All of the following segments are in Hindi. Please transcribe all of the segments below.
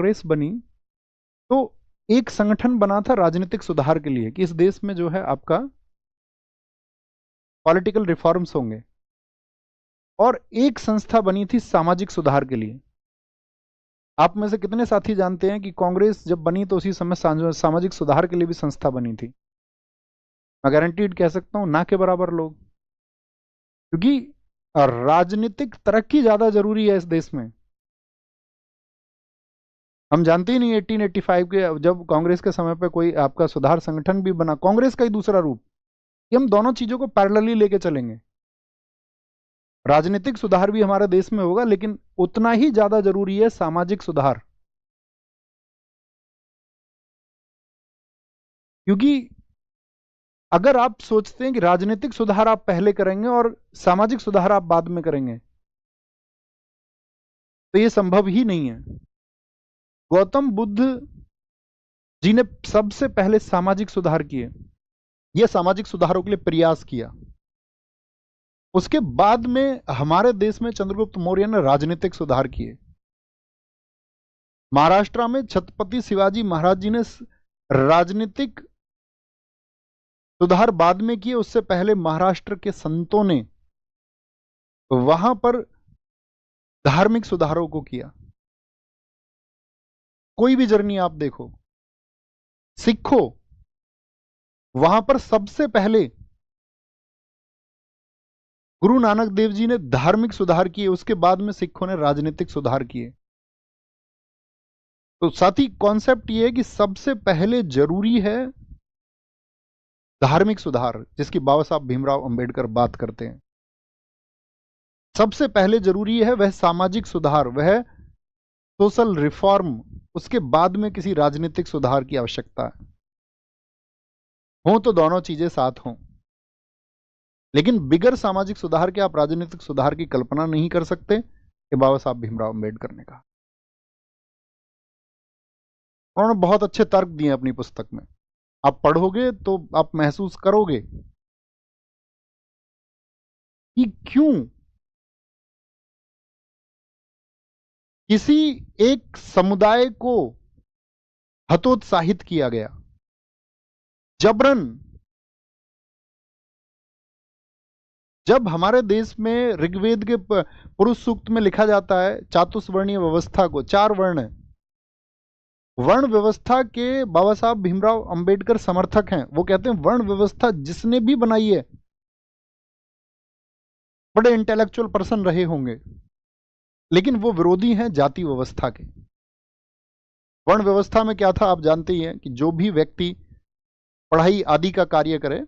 कांग्रेस बनी तो एक संगठन बना था राजनीतिक सुधार के लिए कि इस देश में जो है आपका पॉलिटिकल रिफॉर्म्स होंगे, और एक संस्था बनी थी सामाजिक सुधार के लिए। आप में से कितने साथी जानते हैं कि कांग्रेस जब बनी तो उसी समय सामाजिक सुधार के लिए भी संस्था बनी थी? मैं गारंटीड कह सकता हूं ना के बराबर लोग, क्योंकि राजनीतिक तरक्की ज्यादा जरूरी है इस देश में। हम जानते ही नहीं 1885 के जब कांग्रेस के समय पे कोई आपका सुधार संगठन भी बना, कांग्रेस का ही दूसरा रूप, कि हम दोनों चीजों को पैरेलली लेके चलेंगे। राजनीतिक सुधार भी हमारे देश में होगा, लेकिन उतना ही ज्यादा जरूरी है सामाजिक सुधार, क्योंकि अगर आप सोचते हैं कि राजनीतिक सुधार आप पहले करेंगे और सामाजिक सुधार आप बाद में करेंगे, तो ये संभव ही नहीं है। गौतम बुद्ध जी ने सबसे पहले सामाजिक सुधार किए, ये सामाजिक सुधारों के लिए प्रयास किया। उसके बाद में हमारे देश में चंद्रगुप्त मौर्य ने राजनीतिक सुधार किए। महाराष्ट्र में छत्रपति शिवाजी महाराज जी ने राजनीतिक सुधार बाद में किए, उससे पहले महाराष्ट्र के संतों ने वहां पर धार्मिक सुधारों को किया। कोई भी जर्नी आप देखो, सिखों वहां पर सबसे पहले गुरु नानक देव जी ने धार्मिक सुधार किए, उसके बाद में सिखों ने राजनीतिक सुधार किए। तो साथ ही कॉन्सेप्ट ये है कि सबसे पहले जरूरी है धार्मिक सुधार, जिसकी बाबा साहब भीमराव अंबेडकर बात करते हैं। सबसे पहले जरूरी है वह सामाजिक सुधार, वह सोशल रिफॉर्म, उसके बाद में किसी राजनीतिक सुधार की आवश्यकता है। हो तो दोनों चीजें साथ हों, लेकिन बिगर सामाजिक सुधार के आप राजनीतिक सुधार की कल्पना नहीं कर सकते, ये बाबा साहब भीमराव अंबेडकर ने कहा। उन्होंने बहुत अच्छे तर्क दिए अपनी पुस्तक में, आप पढ़ोगे तो आप महसूस करोगे कि क्यों किसी एक समुदाय को हतोत्साहित किया गया जबरन। जब हमारे देश में ऋग्वेद के पुरुष सूक्त में लिखा जाता है चातुर्वर्णीय व्यवस्था को, 4 वर्ण, वर्ण व्यवस्था के बाबा साहब भीमराव अंबेडकर समर्थक हैं। वो कहते हैं वर्ण व्यवस्था जिसने भी बनाई है बड़े इंटेलेक्चुअल पर्सन रहे होंगे, लेकिन वो विरोधी हैं जाति व्यवस्था के। वर्ण व्यवस्था में क्या था आप जानते ही हैं कि जो भी व्यक्ति पढ़ाई आदि का कार्य करे,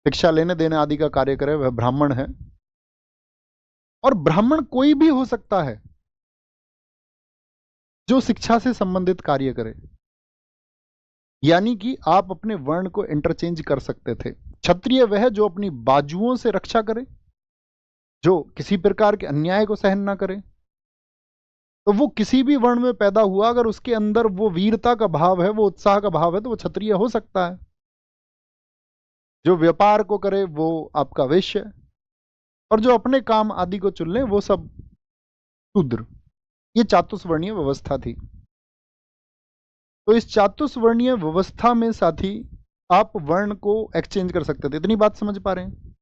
शिक्षा लेने देने आदि का कार्य करे, वह ब्राह्मण है। और ब्राह्मण कोई भी हो सकता है जो शिक्षा से संबंधित कार्य करे, यानी कि आप अपने वर्ण को इंटरचेंज कर सकते थे। क्षत्रिय वह जो अपनी बाजुओं से रक्षा करे, जो किसी प्रकार के अन्याय को सहन ना करे। तो वो किसी भी वर्ण में पैदा हुआ, अगर उसके अंदर वो वीरता का भाव है, वो उत्साह का भाव है, तो वो क्षत्रिय हो सकता है। जो व्यापार को करे वो आपका वैश्य है, और जो अपने काम आदि को चुन ले वो सब शूद्र। ये चातुर्वर्णीय व्यवस्था थी। तो इस चातुर्वर्णीय व्यवस्था में साथी आप वर्ण को एक्सचेंज कर सकते थे। इतनी बात समझ पा रहे हैं?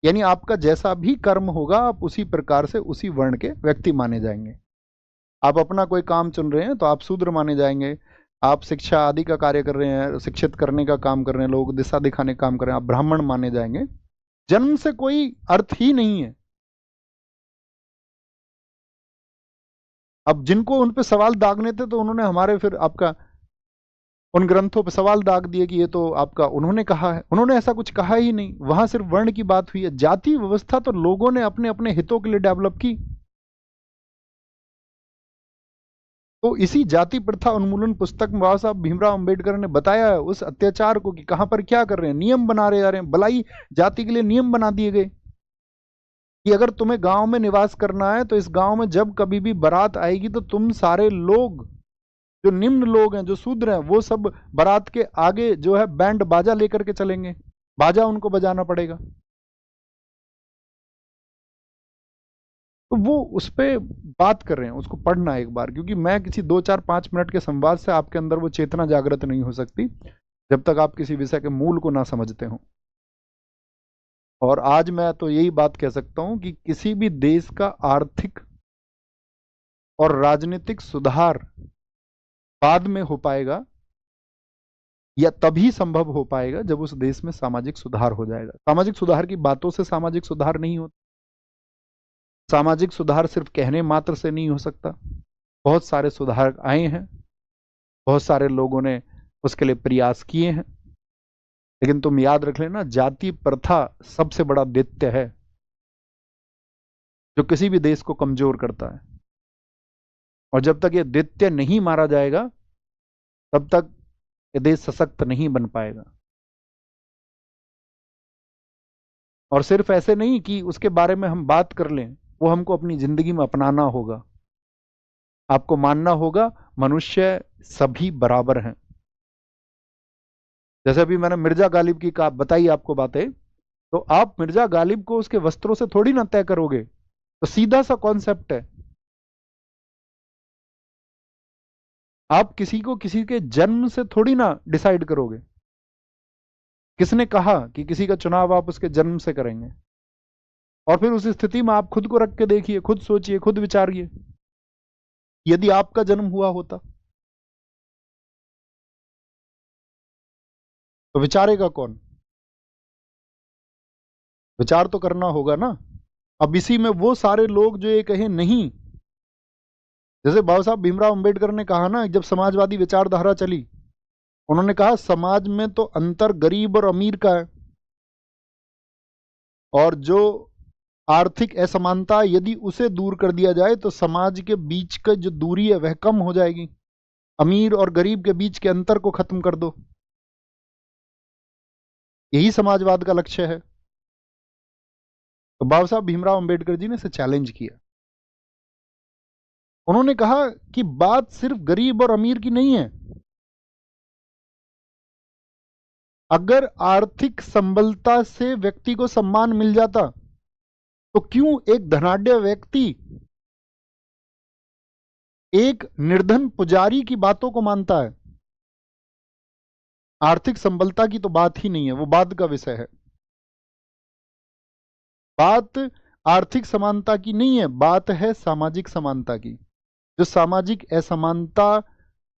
यानी आपका जैसा भी कर्म होगा आप उसी प्रकार से उसी वर्ण के व्यक्ति माने जाएंगे। आप अपना कोई काम चुन रहे हैं तो आप शूद्र माने जाएंगे। आप शिक्षा आदि का कार्य कर रहे हैं, शिक्षित करने का काम कर रहे हैं, लोग दिशा दिखाने का काम कर रहे हैं, आप ब्राह्मण माने जाएंगे। जन्म से कोई अर्थ ही नहीं है। अब जिनको उन पे सवाल दागने थे तो उन्होंने हमारे फिर आपका उन ग्रंथों पे सवाल दाग दिए कि ये तो आपका उन्होंने कहा है। उन्होंने ऐसा कुछ कहा ही नहीं, वहां सिर्फ वर्ण की बात हुई है। जाति व्यवस्था तो लोगों ने अपने अपने हितों के लिए डेवलप की। तो इसी जाति प्रथा उन्मूलन पुस्तक में बाबा साहब भीमराव अंबेडकर ने बताया है उस अत्याचार को कि कहां पर क्या कर रहे हैं, नियम बना रहे जा रहे हैं। भलाई जाति के लिए नियम बना दिए गए कि अगर तुम्हें गांव में निवास करना है तो इस गांव में जब कभी भी बारात आएगी तो तुम सारे लोग, जो निम्न लोग हैं, जो शूद्र हैं, वो सब बारात के आगे जो है बैंड बाजा लेकर के चलेंगे, बाजा उनको बजाना पड़ेगा। तो वो उस पर बात कर रहे हैं, उसको पढ़ना एक बार, क्योंकि मैं किसी 2 4 5 मिनट के संवाद से आपके अंदर वो चेतना जागृत नहीं हो सकती जब तक आप किसी विषय के मूल को ना समझते हो। और आज मैं तो यही बात कह सकता हूं कि किसी भी देश का आर्थिक और राजनीतिक सुधार बाद में हो पाएगा या तभी संभव हो पाएगा जब उस देश में सामाजिक सुधार हो जाएगा। सामाजिक सुधार की बातों से सामाजिक सुधार नहीं होता। सामाजिक सुधार सिर्फ कहने मात्र से नहीं हो सकता। बहुत सारे सुधार आए हैं, बहुत सारे लोगों ने उसके लिए प्रयास किए हैं, लेकिन तुम याद रख लेना, जाति प्रथा सबसे बड़ा दैत्य है जो किसी भी देश को कमजोर करता है। और जब तक ये दैत्य नहीं मारा जाएगा तब तक ये देश सशक्त नहीं बन पाएगा। और सिर्फ ऐसे नहीं कि उसके बारे में हम बात कर लें, वो हमको अपनी जिंदगी में अपनाना होगा। आपको मानना होगा मनुष्य सभी बराबर हैं। जैसे अभी मैंने मिर्जा गालिब की बताई आपको बातें, तो आप मिर्जा गालिब को उसके वस्त्रों से थोड़ी ना तय करोगे। तो सीधा सा कॉन्सेप्ट है, आप किसी को किसी के जन्म से थोड़ी ना डिसाइड करोगे। किसने कहा कि किसी का चुनाव आप उसके जन्म से करेंगे? और फिर उस स्थिति में आप खुद को रख के देखिए, खुद सोचिए, खुद विचारिए, यदि आपका जन्म हुआ होता तो विचारेगा कौन? विचार तो करना होगा ना। अब इसी में वो सारे लोग जो ये कहें नहीं, जैसे बाबा साहब भीमराव अंबेडकर ने कहा ना, जब समाजवादी विचारधारा चली, उन्होंने कहा समाज में तो अंतर गरीब और अमीर का है, और जो आर्थिक असमानता यदि उसे दूर कर दिया जाए तो समाज के बीच का जो दूरी है वह कम हो जाएगी। अमीर और गरीब के बीच के अंतर को खत्म कर दो, यही समाजवाद का लक्ष्य है। तो बाबा साहब भीमराव अंबेडकर जी ने इसे चैलेंज किया। उन्होंने कहा कि बात सिर्फ गरीब और अमीर की नहीं है। अगर आर्थिक संबलता से व्यक्ति को सम्मान मिल जाता तो क्यों एक धनाढ्य व्यक्ति एक निर्धन पुजारी की बातों को मानता है? आर्थिक संबलता की तो बात ही नहीं है, वो बाद का विषय है। बात आर्थिक समानता की नहीं है, बात है सामाजिक समानता की। जो सामाजिक असमानता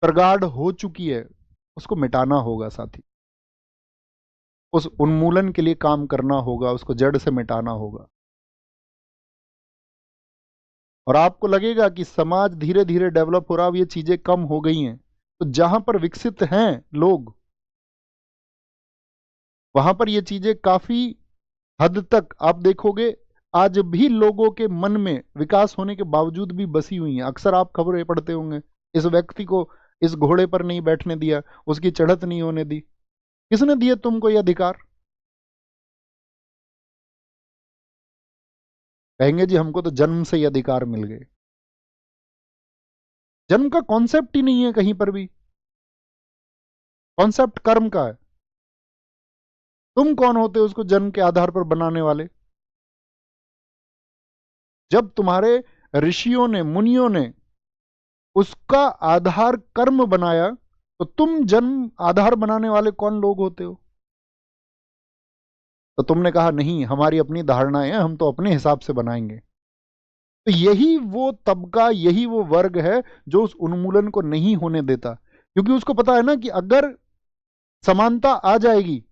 प्रगाढ़ हो चुकी है उसको मिटाना होगा साथी। उस उन्मूलन के लिए काम करना होगा, उसको जड़ से मिटाना होगा। और आपको लगेगा कि समाज धीरे धीरे डेवलप हो रहा है, ये चीजें कम हो गई हैं, तो जहां पर विकसित हैं लोग वहां पर ये चीजें काफी हद तक आप देखोगे आज भी लोगों के मन में विकास होने के बावजूद भी बसी हुई हैं। अक्सर आप खबरें पढ़ते होंगे, इस व्यक्ति को इस घोड़े पर नहीं बैठने दिया, उसकी चढ़त नहीं होने दी। किसने दिए तुमको ये अधिकार? कहेंगे जी हमको तो जन्म से ये अधिकार मिल गए। जन्म का कॉन्सेप्ट ही नहीं है कहीं पर भी। कॉन्सेप्ट कर्म का है। तुम कौन होते हो उसको जन्म के आधार पर बनाने वाले? जब तुम्हारे ऋषियों ने, मुनियों ने उसका आधार कर्म बनाया तो तुम जन्म आधार बनाने वाले कौन लोग होते हो? तो तुमने कहा नहीं, हमारी अपनी धारणाएं हैं, हम तो अपने हिसाब से बनाएंगे। तो यही वो तबका, यही वो वर्ग है जो उस उन्मूलन को नहीं होने देता, क्योंकि उसको पता है ना कि अगर समानता आ जाएगी,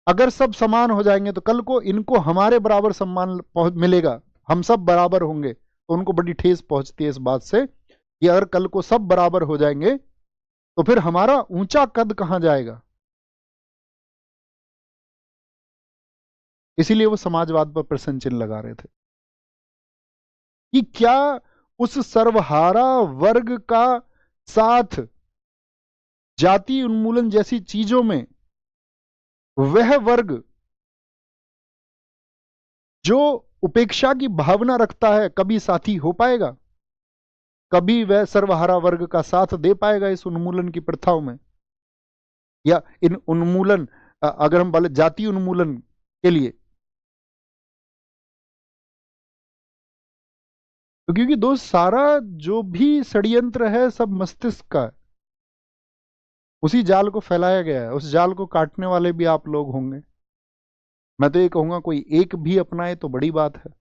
अगर सब समान हो जाएंगे तो कल को इनको हमारे बराबर सम्मान मिलेगा, हम सब बराबर होंगे। तो उनको बड़ी ठेस पहुंचती है इस बात से कि अगर कल को सब बराबर हो जाएंगे तो फिर हमारा ऊंचा कद कहां जाएगा। इसीलिए वो समाजवाद पर प्रश्न चिन्ह लगा रहे थे कि क्या उस सर्वहारा वर्ग का साथ जाति उन्मूलन जैसी चीजों में वह वर्ग जो उपेक्षा की भावना रखता है कभी साथी हो पाएगा? कभी वह सर्वहारा वर्ग का साथ दे पाएगा इस उन्मूलन की प्रथाओं में? या इन उन्मूलन, अगर हम बोले जाति उन्मूलन के लिए, तो क्योंकि दोस्त सारा जो भी षड्यंत्र है सब मस्तिष्क का है, उसी जाल को फैलाया गया है, उस जाल को काटने वाले भी आप लोग होंगे। मैं तो ये कहूंगा कोई एक भी अपनाए तो बड़ी बात है,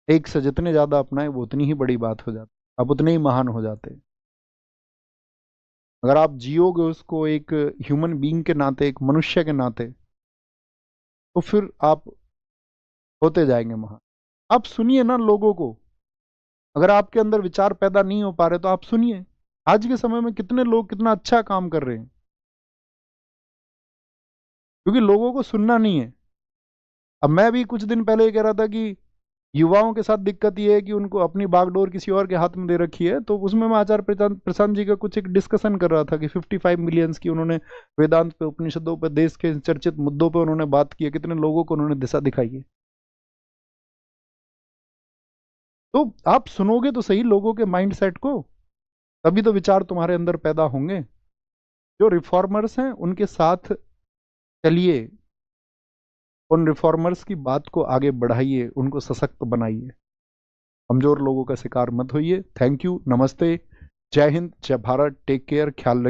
एक से जितने ज्यादा अपनाए वो उतनी ही बड़ी बात हो जाती, आप उतने ही महान हो जाते। अगर आप जियोगे उसको एक ह्यूमन बीइंग के नाते, एक मनुष्य के नाते, तो फिर आप होते जाएंगे महान। आप सुनिए ना लोगों को, अगर आपके अंदर विचार पैदा नहीं हो पा रहे तो आप सुनिए। आज के समय में कितने लोग कितना अच्छा काम कर रहे हैं, क्योंकि लोगों को सुनना नहीं है। अब मैं भी कुछ दिन पहले ये कह रहा था कि युवाओं के साथ दिक्कत ये है कि उनको अपनी बागडोर किसी और के हाथ में दे रखी है, तो उसमें मैं आचार्य प्रशांत जी का कुछ एक डिस्कशन कर रहा था कि 55 मिलियंस की उन्होंने वेदांत पे, उपनिषदों पे, देश के चर्चित मुद्दों पे उन्होंने बात की है, कितने लोगों को उन्होंने दिशा दिखाई है। तो आप सुनोगे तो सही लोगों के माइंडसेट को, तभी तो विचार तुम्हारे अंदर पैदा होंगे। जो रिफॉर्मर्स हैं उनके साथ चलिए, उन रिफॉर्मर्स की बात को आगे बढ़ाइए, उनको सशक्त बनाइए, कमजोर लोगों का शिकार मत होइए। थैंक यू, नमस्ते, जय हिंद, जय भारत, टेक केयर, ख्याल रखिए।